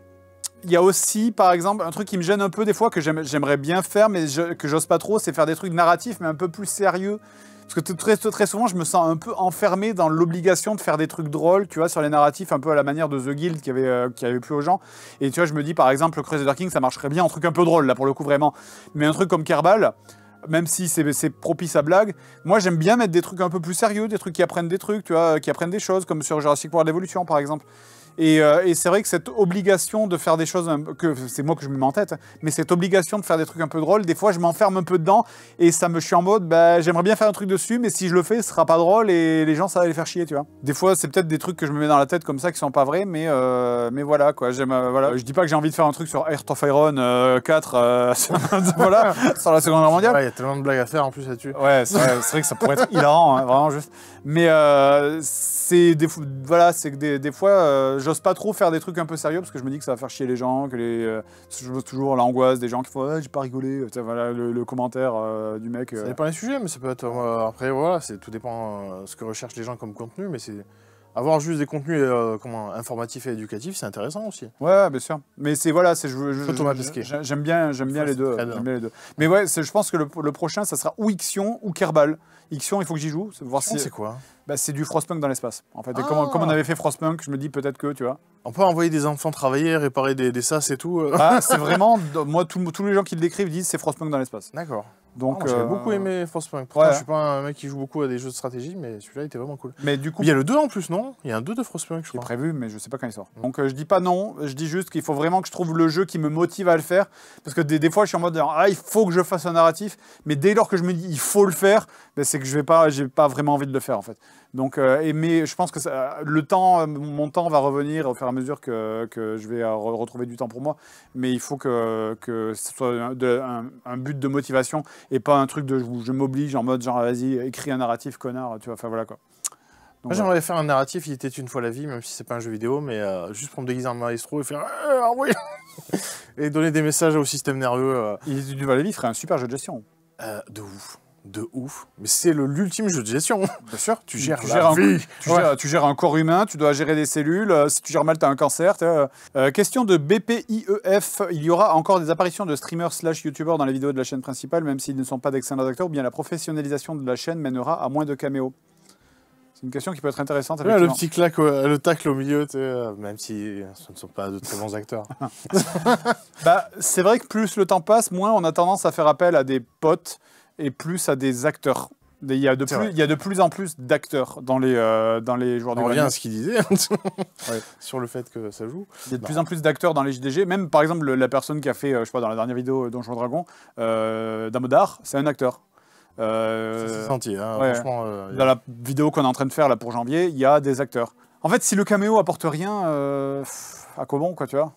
il y a aussi, par exemple, un truc qui me gêne un peu des fois, que j'aimerais bien faire, mais que j'ose pas trop, c'est faire des trucs narratifs, mais un peu plus sérieux. Parce que très souvent, je me sens un peu enfermé dans l'obligation de faire des trucs drôles, tu vois, sur les narratifs, un peu à la manière de The Guild qui avait plu aux gens. Et tu vois, je me dis, par exemple, le Crusader King, ça marcherait bien en truc un peu drôle, là, pour le coup, vraiment. Mais un truc comme Kerbal, même si c'est propice à blague, moi, j'aime bien mettre des trucs un peu plus sérieux, des trucs qui apprennent des trucs, tu vois, qui apprennent des choses, comme sur Jurassic World Evolution, par exemple. Et c'est vrai que cette obligation de faire des choses, que c'est moi que je me mets en tête, mais cette obligation de faire des trucs un peu drôles, des fois je m'enferme un peu dedans et je suis en mode, bah, j'aimerais bien faire un truc dessus, mais si je le fais, ce sera pas drôle et les gens ça va les faire chier, tu vois. Des fois c'est peut-être des trucs que je me mets dans la tête comme ça qui sont pas vrais, mais voilà quoi. Voilà. Je dis pas que j'ai envie de faire un truc sur Heart of Iron 4, voilà, sur la Seconde Guerre mondiale. Ouais, il y a tellement de blagues à faire en plus là-dessus. Ouais, c'est vrai que ça pourrait être hilarant, hein, vraiment juste. Mais c'est des fois, j'ose pas trop faire des trucs un peu sérieux parce que je me dis que ça va faire chier les gens, que je vois toujours l'angoisse des gens qui font j'ai pas rigolé, voilà le commentaire du mec. Ça dépend des sujets, mais ça peut être après voilà, tout dépend ce que recherchent les gens comme contenu, mais c'est avoir juste des contenus informatifs et éducatifs, c'est intéressant aussi. Ouais, bien sûr. Mais j'aime bien les deux. Mais ouais, je pense que le prochain, ça sera ou Ixion ou Kerbal. Ixion, il faut que j'y joue. Voir si c'est quoi? Bah, c'est du Frostpunk dans l'espace. En fait, et comme on avait fait Frostpunk, je me dis peut-être que, tu vois. On peut envoyer des enfants travailler, réparer des sas et tout. C'est vraiment, moi, tous les gens qui le décrivent disent c'est Frostpunk dans l'espace. D'accord. Donc, j'ai beaucoup aimé Frostpunk. Pourtant, je suis pas un mec qui joue beaucoup à des jeux de stratégie, mais celui-là était vraiment cool. Mais du coup, il y a le 2 en plus, non? Il y a un 2 de Frostpunk, je crois. C'est prévu, mais je sais pas quand il sort. Donc je dis pas non, je dis juste qu'il faut vraiment que je trouve le jeu qui me motive à le faire. Parce que des fois, je suis en mode il faut que je fasse un narratif, mais dès lors que je me dis il faut le faire, ben, c'est que j'ai pas vraiment envie de le faire en fait. Donc, mais je pense que mon temps va revenir au fur et à mesure que je vais retrouver du temps pour moi. Mais il faut que ce soit un but de motivation et pas un truc où je m'oblige en mode genre vas-y, écris un narratif, connard, tu vois, enfin voilà quoi. Donc, moi j'aimerais faire un narratif, il était une fois la vie, même si c'est pas un jeu vidéo, mais juste pour me déguiser en maestro et faire oui et donner des messages au système nerveux. Il était une fois la vie, ferait un super jeu de gestion. De ouf. De ouf. Mais c'est l'ultime jeu de gestion. Bien sûr. Tu gères la vie. Tu gères un corps humain, tu dois gérer des cellules. Si tu gères mal, tu as un cancer. Question de BPIEF. Il y aura encore des apparitions de streamers / youtubeurs dans les vidéos de la chaîne principale, même s'ils ne sont pas d'excellents acteurs, ou bien la professionnalisation de la chaîne mènera à moins de caméos? C'est une question qui peut être intéressante. Ouais, le petit le tacle au milieu, même si ce ne sont pas de très bons acteurs. Bah, c'est vrai que plus le temps passe, moins on a tendance à faire appel à des potes et plus à des acteurs. Il y a de plus en plus d'acteurs dans les joueurs de On revient à ce qu'il disait sur le fait que ça joue. Il y a de plus en plus d'acteurs dans les JDG. Même par exemple la personne qui a fait, je sais pas, dans la dernière vidéo Donjons et Dragons, Damodar, c'est un acteur. C'est senti, hein, franchement. Dans la vidéo qu'on est en train de faire là pour janvier, il y a des acteurs. En fait, si le caméo apporte rien, à quoi bon, quoi, tu vois.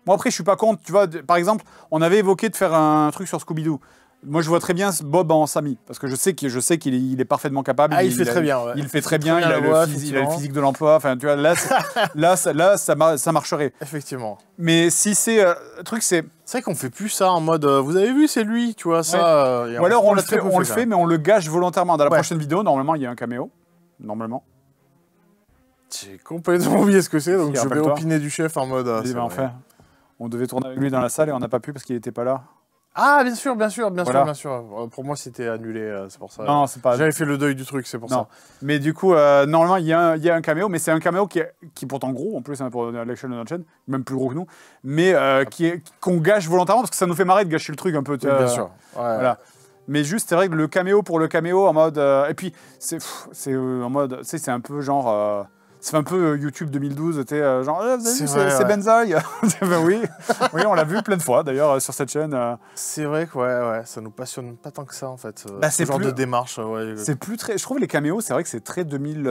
Moi après, je suis pas contre, tu vois. Par exemple, on avait évoqué de faire un truc sur Scooby-Doo. Moi, je vois très bien Bob en Sammy, parce que je sais qu'il est parfaitement capable. Il fait très bien. Ouais. Il fait très bien, il a le physique de l'emploi. Enfin, tu vois, là, ça marcherait. Effectivement. Mais si c'est... le truc, c'est... C'est vrai qu'on fait plus ça en mode, vous avez vu, c'est lui, tu vois, ça... Ouais. Ou alors, on le fait, mais on le gâche volontairement. Dans la prochaine vidéo, normalement, il y a un caméo. Normalement. J'ai complètement oublié ce que c'est, donc je vais opiner du chef en mode... enfin, on devait tourner avec lui dans la salle et on n'a pas pu parce qu'il n'était pas là. Ah, bien sûr. Pour moi, c'était annulé, c'est pour ça. Non, c'est pas... J'avais fait le deuil du truc, c'est pour ça. Mais du coup, normalement, il y a un caméo, mais c'est un caméo qui est pourtant gros, en plus, hein, pour l'échelle de notre chaîne, même plus gros que nous, mais qu'on gâche volontairement, parce que ça nous fait marrer de gâcher le truc un peu. Oui, bien sûr. Ouais. Voilà. Mais juste, c'est vrai que le caméo pour le caméo, en mode... et puis, c'est en mode... Tu sais, c'est un peu genre... C'est un peu YouTube 2012, t'es genre, vous avez vu, c'est Benzaï. Ben oui, oui, on l'a vu plein de fois d'ailleurs sur cette chaîne. C'est vrai que ouais, ça nous passionne pas tant que ça en fait. Ce genre de démarche. Ouais. C'est plus très. Je trouve les caméos, c'est vrai que c'est très 2000,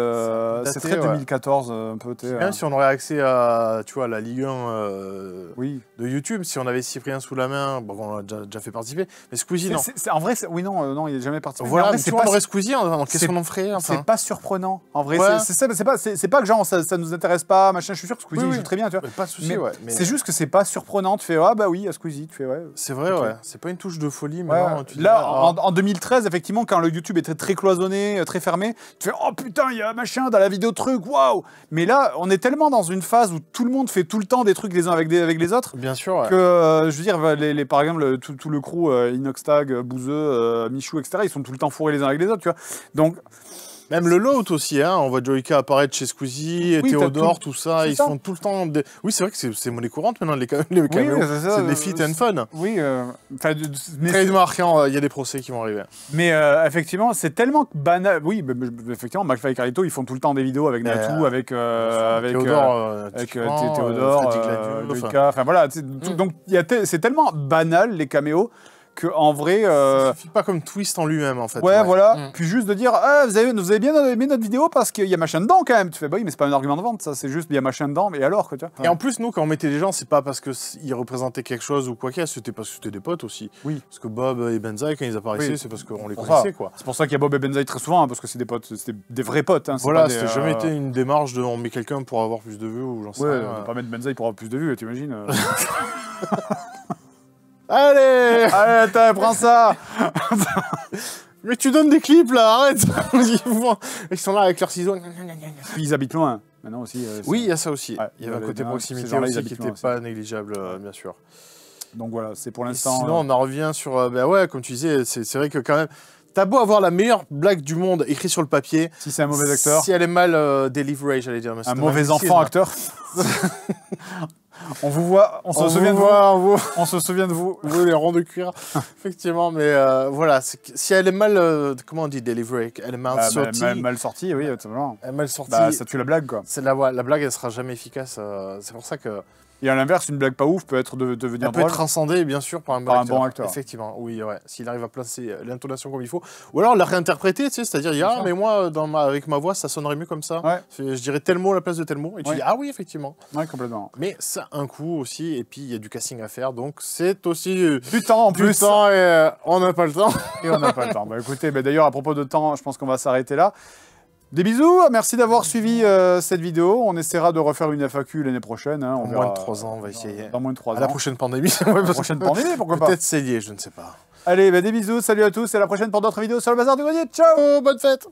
c'est très 2014 un peu. Même si on aurait accès à, tu vois, la Ligue 1 de YouTube, si on avait Cyprien sous la main, bon, on l'a déjà fait participer. Mais Squeezie, non. En vrai, oui, non, il n'a jamais participé. Voilà, mais on aurait Squeezie, qu'est-ce qu'on en ferait? C'est pas surprenant. En vrai, c'est pas que genre ça nous intéresse pas, machin. Je suis sûr que Squeezie joue très bien, tu vois. Pas de souci, mais c'est juste que c'est pas surprenant. Tu fais ah bah oui, à Squeezie, tu fais ouais. C'est vrai, ouais. C'est pas une touche de folie, mais non, tu là, en 2013, effectivement, quand le YouTube était très cloisonné, très fermé, tu fais oh putain, il y a machin dans la vidéo truc, waouh. Mais là, on est tellement dans une phase où tout le monde fait tout le temps des trucs les uns avec les autres. Bien sûr. Que je veux dire, par exemple, tout le crew Inoxtag, Bouzeux, Michou, etc. Ils sont tout le temps fourrés les uns avec les autres, tu vois. Donc même le lot aussi, hein, on voit Joyka apparaître chez Squeezie, Théodore, tout ça, ils font tout le temps... Oui, c'est vrai que c'est monnaie courante maintenant, les caméos, c'est des fit and fun. Oui, très marquant, il y a des procès qui vont arriver. Mais effectivement, c'est tellement banal. Oui, effectivement, McFly et Carlito, ils font tout le temps des vidéos avec Natou, avec Théodore, Joyka, enfin voilà. Donc c'est tellement banal, les caméos, qu'en vrai... Ça suffit pas comme twist en lui-même, en fait. Ouais, voilà. Puis juste de dire, ah, vous avez bien aimé notre vidéo parce qu'il y a machin dedans, quand même. Tu fais, bah oui, mais c'est pas un argument de vente, ça. C'est juste, il y a machin dedans, mais alors, quoi, tu vois. Et en plus, nous, quand on mettait les gens, c'est pas parce qu'ils représentaient quelque chose ou quoi qu'il y a, c'était parce que c'était des potes aussi. Oui. Parce que Bob et Benzaï, quand ils apparaissaient, c'est parce qu'on les connaissait, quoi. C'est pour ça qu'il y a Bob et Benzaï très souvent, hein, parce que c'est des potes, c'était des vrais potes. Hein, voilà, c'était jamais été une démarche de on met quelqu'un pour avoir plus de vues ou j'en sais rien. On va pas mettre Benzaï pour avoir plus de vues, t'imagines. Allez, attends, prends ça. Mais tu donnes des clips là, arrête. Ils sont là avec leurs ciseaux. Puis ils habitent loin, maintenant aussi. Oui, il y a ça aussi. Il y avait un côté proximité aussi qui n'était pas négligeable, bien sûr. Donc voilà, c'est pour l'instant... Sinon, on en revient sur... bah ouais, comme tu disais, c'est vrai que quand même... T'as beau avoir la meilleure blague du monde écrite sur le papier. Si c'est un mauvais acteur. Si elle est mal délivrée, j'allais dire. Un mauvais enfant acteur. On vous voit, on se souvient de vous. On se souvient de vous. Vous les ronds de cuir, effectivement. Mais voilà, si elle est mal, comment on dit, délivrée, elle est mal sortie. Mal sortie, oui, tout simplement. Elle est mal sortie. Bah, ça tue la blague, quoi. La blague, elle sera jamais efficace. C'est pour ça que... Et à l'inverse, une blague pas ouf peut être devenir drôle. Elle peut être transcendée, bien sûr, par un bon acteur. Effectivement, oui, ouais. S'il arrive à placer l'intonation comme il faut. Ou alors la réinterpréter, tu sais, c'est-à-dire, mais moi, avec ma voix, ça sonnerait mieux comme ça. Ouais. Je dirais tel mot à la place de tel mot. Et tu dis, ah oui, effectivement. Ouais, complètement. Mais ça a un coût aussi, et puis il y a du casting à faire, donc c'est aussi... du temps en plus. Du temps, et on n'a pas le temps. Et on n'a pas le temps. Bah écoutez, d'ailleurs, à propos de temps, je pense qu'on va s'arrêter là. Des bisous, merci d'avoir suivi cette vidéo. On essaiera de refaire une FAQ l'année prochaine. Hein. Dans moins de 3 ans, on va essayer. Dans moins de 3 ans. À la prochaine pandémie. La prochaine pandémie, pourquoi pas. Peut-être essayer, je ne sais pas. Allez, des bisous, salut à tous, et à la prochaine pour d'autres vidéos sur le Bazar du Grenier. Ciao, bonne fête.